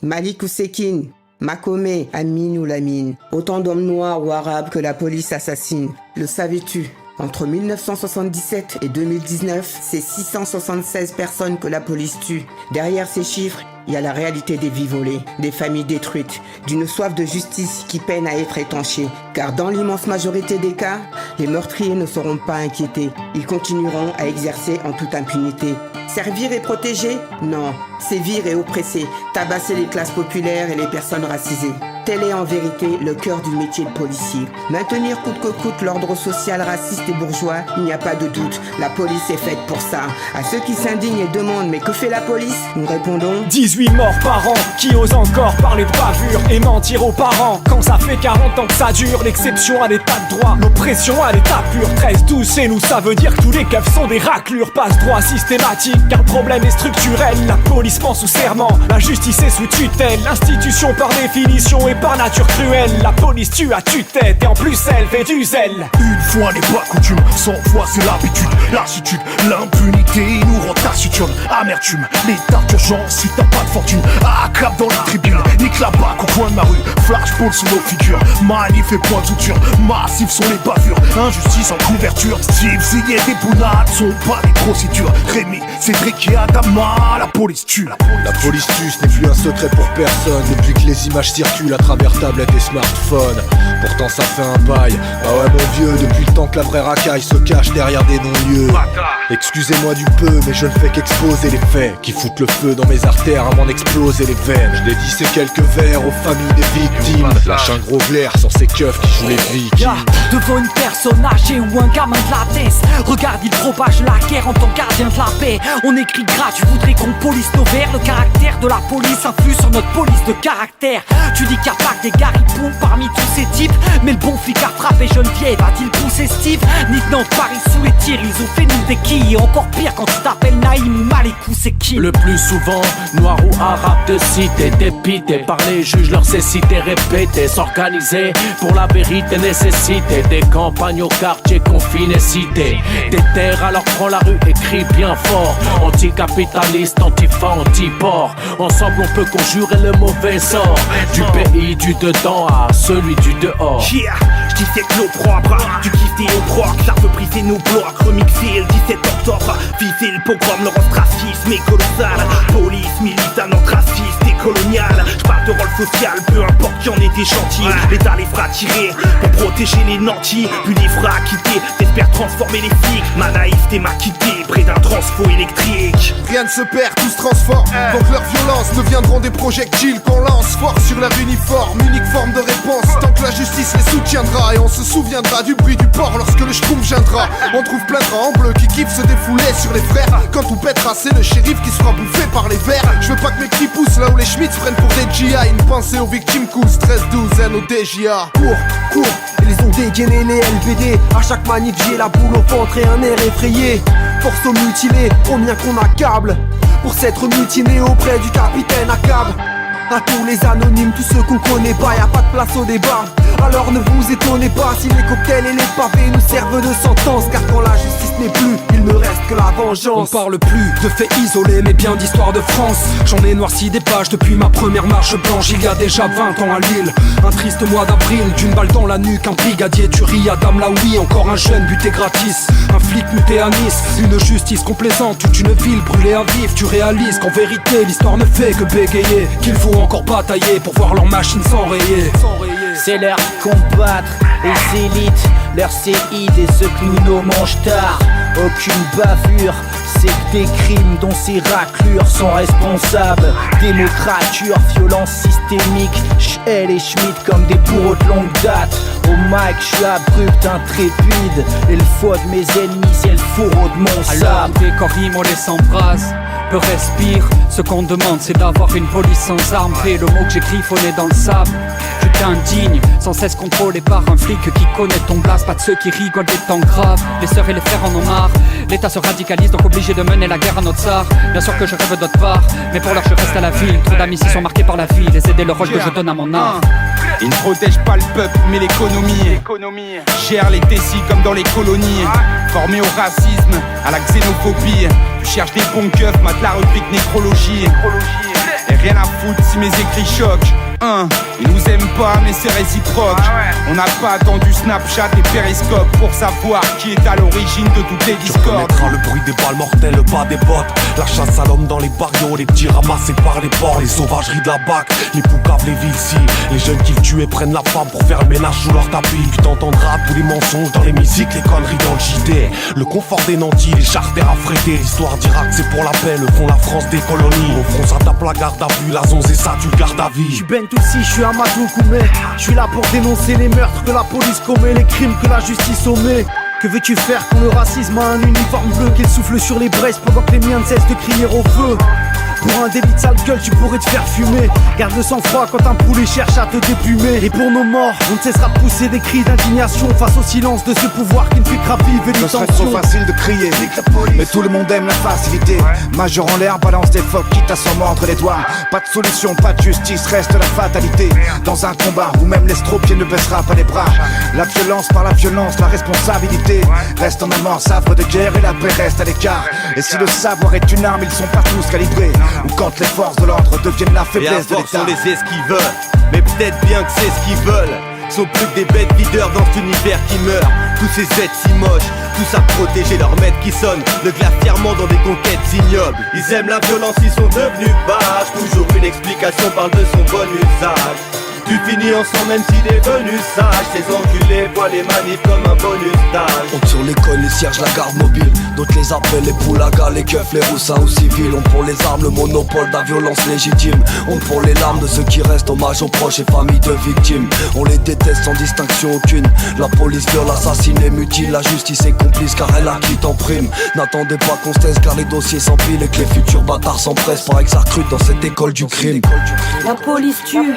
Malik ou Sekine, Makome, Amine ou Lamine. Autant d'hommes noirs ou arabes que la police assassine. Le savais-tu ? Entre 1977 et 2019, c'est 676 personnes que la police tue. Derrière ces chiffres, il y a la réalité des vies volées, des familles détruites, d'une soif de justice qui peine à être étanchée. Car dans l'immense majorité des cas, les meurtriers ne seront pas inquiétés. Ils continueront à exercer en toute impunité. Servir et protéger ? Non. Sévir et oppresser, tabasser les classes populaires et les personnes racisées. Tel est en vérité le cœur du métier de policier. Maintenir coûte que coûte l'ordre social raciste et bourgeois, il n'y a pas de doute. La police est faite pour ça. À ceux qui s'indignent et demandent « Mais que fait la police ?» Nous répondons 18 morts par an, qui osent encore parler de bavure et mentir aux parents. Quand ça fait 40 ans que ça dure, l'exception à l'état de droit, l'oppression à l'état pur. 13-12 chez nous, ça veut dire que tous les keufs sont des raclures. Passe-droit systématique, car le problème est structurel. La police ment sous serment, la justice est sous tutelle. L'institution par définition est par nature cruelle. La police tue à tue-tête et en plus elle fait du zèle. Une fois n'est pas coutume, 100 fois c'est l'habitude. Lassitude, l'impunité nous rend taciturne. Amertume, l'état d'urgence si t'as pas de fortune. Accap dans les tribunes, nique la bac au coin de ma rue. Flashball sous nos figures, manif et point de suture. Massifs sont les bavures, injustice en couverture. Steve, Ziggy et des bounades sont pas des procédures. Rémi, Cédric et Adama, la police tue. La police tue, ce n'est plus un secret pour personne. Depuis que les images circulent à travers tablettes et smartphones. Pourtant ça fait un bail. Ah ouais mon vieux, depuis le temps que la vraie racaille se cache derrière des non-lieux. Excusez-moi du peu, mais je ne fais qu'exposer les faits qui foutent le feu dans mes artères à m'en exploser les veines. Je dédie ces quelques vers aux familles des victimes. Lâche un gros glaire sur ces keufs qui jouent les vikings. Devant une personne âgée ou un gamin de la tête, regarde, il propage la guerre en tant que gardien de la paix. On écrit gras, tu voudrais qu'on police nos vers. Le caractère de la police influe sur notre police de caractère. Tu dis qu'il n'y a pas que des garipoux parmi tous ces types, mais le bon flic a frappé Geneviève, a-t-il poussé Steve? Nick Nantes, Paris sous les tirs, ils ont fait nous des quilles. Et encore pire quand tu t'appelles Naïm ou Malikou, c'est qui? Le plus souvent, noir ou arabe de cité, dépité par les juges, leur cécité répétée, s'organiser pour la vérité nécessité. Des campagnes au quartier confiné, cité. Des terres alors prends la rue et crie bien fort. Anticapitaliste, antifa, anti-port. Ensemble on peut conjurer le mauvais sort. Du pays du dedans à celui du dehors. Yeah, j'dissèque l'opprobre, du kiff des opproques. Ça veut briser nos blocs, remixer le 17 octobre. Viser le pogrom, le ostracisme est colossal. Police, militant, antraciste et colonial. J'parle de rôle social, peu importe qui en ait des chantiers. L'État les fera tirer pour protéger les nantis. Puis les fera quitter, t'espères transformer les flics. Ma naïveté m'a quitté près d'un transfo électrique. Rien ne se perd, tout se transforme. Donc leurs violences deviendront des projectiles qu'on lance fort sur leur uniforme. Unique forme de réponse, tant que la justice les soutiendra. Et on se souviendra du bruit du port lorsque le schkoum viendra. On trouve plein de rats en bleu qui kiffent se défouler sur les frères. Quand tout pètera, c'est le shérif qui sera bouffé par les vers. Je veux pas que mes cris poussent là où les Schmitz prennent pour des GI. Une pensée aux victimes cool, stress 12, N au DJA. Cours, ils ont dégainé les LBD. À chaque manif j'ai la boule au ventre et un air effrayé. Force aux mutilés, combien qu'on accable pour s'être mutiné auprès du capitaine Akab. À tous les anonymes, tous ceux qu'on connaît pas, y'a pas de place au débat. Alors ne vous étonnez pas si les cocktails et les pavés nous servent de sentence. Car quand la justice n'est plus, il ne reste que la vengeance. On parle plus de faits isolés mais bien d'histoire de France. J'en ai noirci des pages depuis ma première marche blanche. Il y a déjà 20 ans à Lille, un triste mois d'avril. D'une balle dans la nuque, un brigadier tuerie à Dame Laoui. Encore un jeune buté gratis, un flic muté à Nice. Une justice complaisante, toute une ville brûlée à vif. Tu réalises qu'en vérité l'histoire ne fait que bégayer. Qu'il faut encore batailler pour voir leur machine s'enrayer. C'est l'heure de combattre les élites, leurs séides et ceux que nous nommons tard. Aucune bavure, c'est que des crimes dont ces raclures sont responsables. Démocrature, violence systémique, Schell et Schmitt comme des bourreaux de longue date. Au mic, je suis abrupt, intrépide, et le foie de mes ennemis, c'est le fourreau de mon sabre. Alors dès qu'on rime, on les s'embrasse, peu respire. Ce qu'on demande, c'est d'avoir une police sans armes. Fais le mot que j'ai griffonné dans le sable. Tu t'indignes, sans cesse contrôlé par un flic qui connaît ton blast. Pas de ceux qui rigolent des temps graves. Les sœurs et les frères en ont marre. L'État se radicalise, donc obligé de mener la guerre à notre tsar. Bien sûr que je rêve d'autre part, mais pour l'heure je reste à la ville. Trop d'amis ici sont marqués par la vie. Les aider le rôle que je donne à mon art. Ils ne protègent pas le peuple mais l'économie. Gère les tessis comme dans les colonies. Formés au racisme, à la xénophobie. Tu cherches des bons keufs, mate la rubrique nécrologie. rien à foutre si mes écrits choquent. Ils nous aiment pas mais c'est réciproque. On n'a pas attendu Snapchat et Periscope pour savoir qui est à l'origine de toutes les discordes. Tu reconnaîtras le bruit des balles mortelles, le pas des bottes. La chasse à l'homme dans les barrios, les petits ramassés par les porcs. Les sauvageries de la BAC, les poucaves, les villes. Les jeunes qui le tuent et prennent la femme pour faire le ménage sous leur tapis. Tu t'entendras tous les mensonges dans les musiques, les conneries dans le JT. Le confort des nantis, les charters affrétés. L'histoire d'Irak c'est pour la paix, le fond la France des colonies. Au front ça tape la garde à vue, la zonze et ça tu le gardes à vie. J'suis Ben Toussi, j'suis Amadou Koumé. J'suis là pour dénoncer les meurtres que la police commet, les crimes que la justice omet. Que veux-tu faire quand le racisme a un uniforme bleu, qu'il souffle sur les braises pendant que les miens ne cessent de crier au feu? Pour un délit de sale gueule, tu pourrais te faire fumer. Garde le sang-froid quand un poulet cherche à te déplumer. Et pour nos morts, on ne cessera de pousser des cris d'indignation face au silence de ce pouvoir qui ne fait que raviver les tensions. Ce serait trop facile de crier, mais tout le monde aime la facilité. Majeur en l'air, balance des phoques, quitte à s'en mordre les doigts. Pas de solution, pas de justice, reste la fatalité. Dans un combat où même l'estropié ne baissera pas les bras. La violence par la violence, la responsabilité reste en amorce, havre de guerre et la paix reste à l'écart. Et si le savoir est une arme, ils sont pas tous calibrés. Ou quand les forces de l'ordre deviennent la faiblesse de l'État. On les esquive, mais peut-être bien que c'est ce qu'ils veulent. Sont plus que des bêtes videurs dans cet univers qui meurt. Tous ces êtres si moches, tous à protéger leur maître qui sonne le glas fièrement dans des conquêtes ignobles. Ils aiment la violence, ils sont devenus barges. Toujours une explication parle de son bon usage. Tu finis ensemble même s'il est devenu sage. Ces enculés voient les manifs comme un bonus d'âge. On sur l'école, les cierges, la garde mobile. D'autres les appellent les poulagas, les keufs, les roussins ou civils. On pour les armes, le monopole de la violence légitime. On pour les larmes de ceux qui restent, hommage aux proches et familles de victimes. On les déteste sans distinction aucune. La police viole, assassine et mutile. La justice est complice car elle acquitte en prime. N'attendez pas qu'on se taise car les dossiers s'empilent et que les futurs bâtards s'empressent. Paraît que ça recrute dans cette école du crime. La police tue.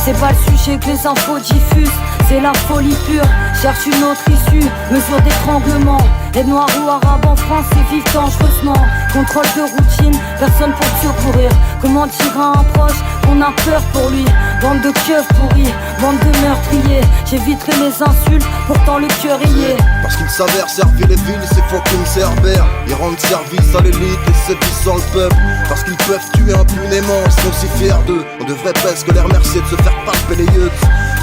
C'est pas le sujet que les infos diffusent, c'est la folie pure, cherche une autre issue, mesure d'étranglement. Les noirs ou arabes en France, ils vivent dangereusement. Contrôle de routine, personne pour te secourir. Comment dire à un proche qu'on a peur pour lui? Bande de keufs pourris, bande de meurtriers. J'éviterai les insultes, pourtant le cœur y est. Parce qu'ils s'avèrent servir les villes, c'est fucking cerbères. Ils rendent service à l'élite et sévissent le peuple. Parce qu'ils peuvent tuer impunément, ils sont si fiers d'eux. On devrait presque les remercier de se faire palper les yeux.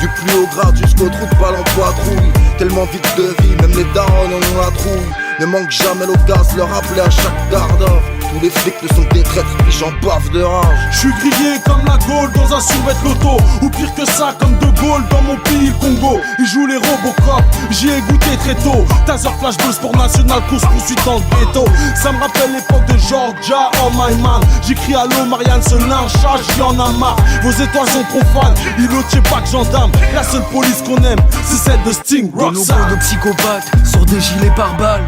Du plus haut grade jusqu'au trou de balle en patrouille. Tellement vite de vie, même les darons en ont la trouille. Ne manque jamais l'occasion de leur rappeler à chaque dardor. Tous les flics ne sont que des traîtres, puis j'en bave de rage. J'suis grillé comme la Gaule dans un survêt loto. Ou pire que ça, comme De Gaulle dans mon pays, le Congo. Ils jouent les Robocop, j'y ai goûté très tôt. Taser, flashball, sport national, course poursuite dans le ghetto. Ça me rappelle l'époque de Georgia, oh my man. J'écris allô Marianne, ce lynchage, j'en ai marre. Vos étoiles sont profanes, Ilotier pas que gendarme. La seule police qu'on aime, c'est celle de Sting, Rockstar. De nombreux de psychopathes sur des gilets pare-balles.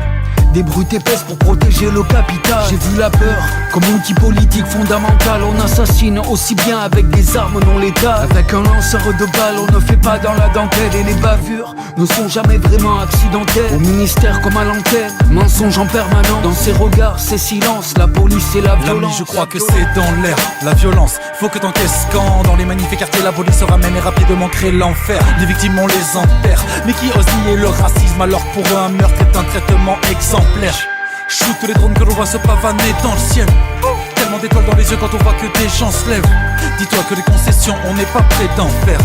Des brutes épaisses pour protéger le capital. J'ai vu la peur comme outil politique fondamental. On assassine aussi bien avec des armes non létales. Avec un lanceur de balles, on ne fait pas dans la dentelle. Et les bavures ne sont jamais vraiment accidentelles. Au ministère comme à l'antenne, mensonge en permanence. Dans ses regards, ses silences, la police et la violence. L'ami, je crois que c'est dans l'air, la violence. Faut que t'encaisses quand dans les manifs et quartiers la police se ramène et rapidement crée l'enfer. Les victimes on les enterre, mais qui ose nier le racisme alors que pour eux un meurtre est un traitement exemplaire. Shoot les drones que l'on voit se pavaner dans le ciel. Tellement d'étoiles dans les yeux quand on voit que des gens se lèvent. Dis-toi que les concessions on n'est pas prêt d'en faire.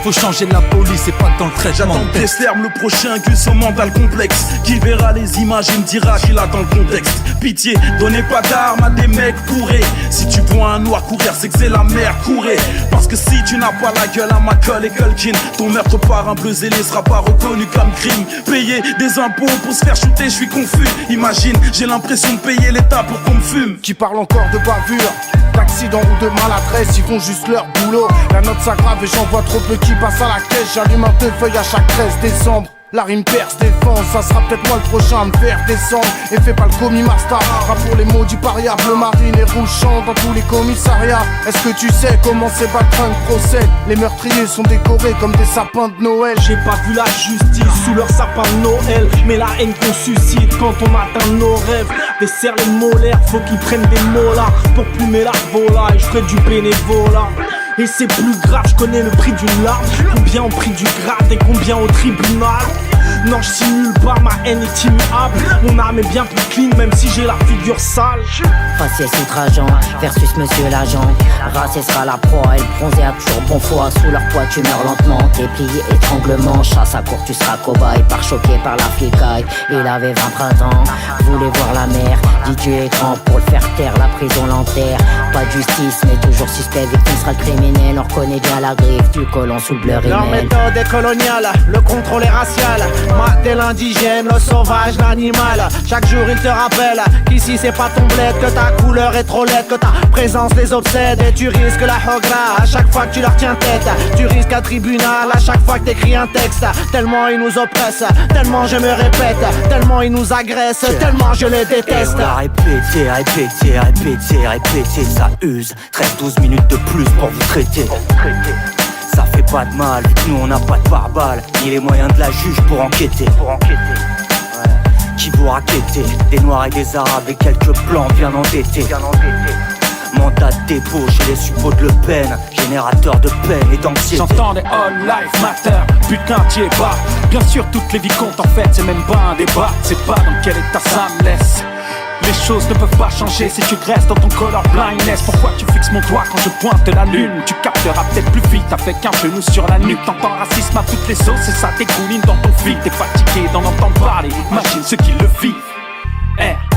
Faut changer la police et pas dans le traitement. J'attends Tesserme le prochain que son mental complexe. Qui verra les images et me dira qu'il attend le contexte. Pitié, donnez pas d'armes à des mecs bourrés. Si tu vois un noir courir, c'est que c'est la merde, courez. Parce que si tu n'as pas la gueule à Macaulay Culkin, ton meurtre par un bleu zélé sera pas reconnu comme crime. Payer des impôts pour se faire shooter, je suis confus. Imagine, j'ai l'impression de payer l'État pour qu'on me fume. Qui parle encore de bavure, d'accident ou de maladresse, ils font juste leur boulot. La note s'aggrave et j'en vois trop peu qui passent à la caisse. J'allume un deux feuilles à chaque 13 décembre. La rime perce, défense, ça sera peut-être moi le prochain à me faire descendre. Et fais pas le commis master, rap pour les mots du paria. Bleu marine et rouge chante dans tous les commissariats. Est-ce que tu sais comment ces baltringues procèdent? Les meurtriers sont décorés comme des sapins de Noël. J'ai pas vu la justice sous leur sapin de Noël, mais la haine qu'on suscite quand on atteint nos rêves. Desserre les molaires, faut qu'ils prennent des molars pour plumer la volaille, je ferai du bénévolat. Et c'est plus grave, je connais le prix d'une larme. Combien au prix du grade et combien au tribunal. Non, je simule pas, ma haine est immuable. Mon âme est bien plus clean, même si j'ai la figure sale. Faciès outrageant versus monsieur l'agent. Racé sera la proie et le bronzé a toujours bon foi. Sous leur poids tu meurs lentement, déplié étranglement. Chasse à court tu seras cobaye, par choqué par la flicaille. Il avait 20 printemps, voulait voir la mer. Dit Dieu est grand pour le faire taire, la prison l'enterre. Pas de justice mais toujours suspect, victime sera le criminel. On reconnaît bien la griffe du colon sous le bleu rimel. Leur méthode est coloniale, le contrôle est racial. Mater l'indigène, le sauvage, l'animal. Chaque jour il te rappelle qu'ici c'est pas ton bled, que ta couleur est trop laide, que ta présence les obsède. Et tu risques la hogra à chaque fois que tu leur tiens tête. Tu risques un tribunal à chaque fois que t'écris un texte. Tellement ils nous oppressent, tellement je me répète, tellement ils nous agressent, tellement je les déteste. Et on a répété, répété, répété, répété, ça use. 13-12 minutes de plus pour vous traiter. Ça fait pas de mal, vu que nous on n'a pas de pare-balles, ni les moyens de la juge pour enquêter. Ouais. Qui vous raquettez, des noirs et des arabes et quelques blancs bien endettés. Mandat de dépôt chez les suppôts de Le Pen, générateur de peine et d'anxiété. J'entends des all life matter, putain t'y es pas. Bien sûr toutes les vies comptent en fait, c'est même pas un débat. C'est pas dans quel état ça me laisse. Les choses ne peuvent pas changer si tu restes dans ton color blindness. Pourquoi tu fixes mon doigt quand je pointe la lune? Tu capteras peut-être plus vite avec un genou sur la nuque. T'entends racisme à toutes les sauces et ça dégouline dans ton feed. T'es fatigué d'en entendre parler, imagine ceux qui le vivent.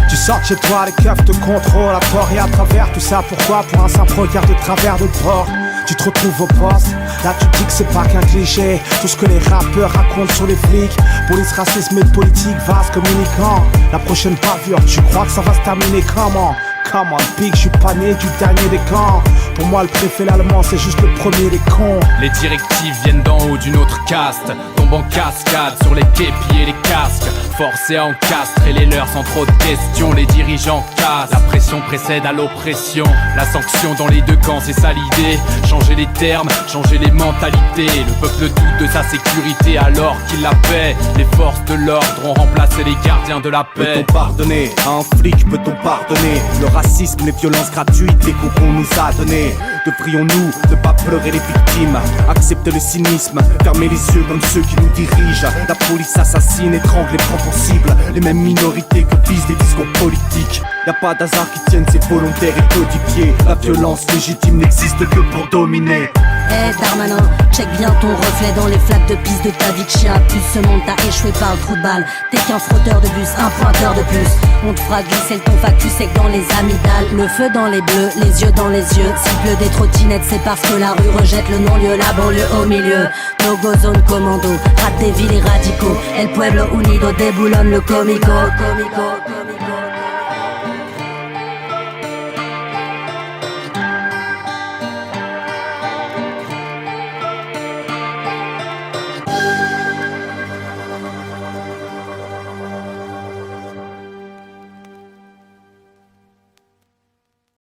Tu sors de chez toi, les keufs te contrôlent à tort et à travers. Tout ça pourquoi? Pour un simple regard de travers de bord. Tu te retrouves au poste, là tu dis que c'est pas qu'un cliché. Tout ce que les rappeurs racontent sur les flics. Police, racisme et politique, vaste communicant. La prochaine bavure, tu crois que ça va se terminer comment? Come on, big, je suis pas né du dernier des camps. Pour moi le préfet l'allemand c'est juste le premier des cons. Les directives viennent d'en haut d'une autre caste, tombent en cascade sur les képis et les casques. Forcés à encastrer les leurs sans trop de questions. Les dirigeants cassent, la pression précède à l'oppression. La sanction dans les deux camps c'est ça l'idée. Changer les termes, changer les mentalités. Le peuple doute de sa sécurité alors qu'il la paie. Les forces de l'ordre ont remplacé les gardiens de la paix. Peut-on pardonner à un flic, peut-on pardonner le racisme, les violences gratuites, les coups qu'on nous a donnés? Devrions-nous ne pas pleurer les victimes, accepter le cynisme, fermer les yeux comme ceux qui nous dirigent? La police assassine, étrangle et prend pour cible les mêmes minorités que visent les discours politiques. Y'a pas d'hasard qui tienne, c'est volontaire et codifié. La violence légitime n'existe que pour dominer. Eh Darmanin, check bien ton reflet dans les flaques de piste de ta vie de chien. Plus ce monde t'a échoué par le trou de balle. T'es qu'un frotteur de bus, un pointeur de plus. On te fera glisser le ton factus sec dans les amygdales. Le feu dans les bleus, les yeux dans les yeux. S'il pleut des trottinettes, c'est parce que la rue rejette le non-lieu, la banlieue au milieu. No go zone commando, rate des villes et radicaux. El Pueblo Unido déboulonne le comico.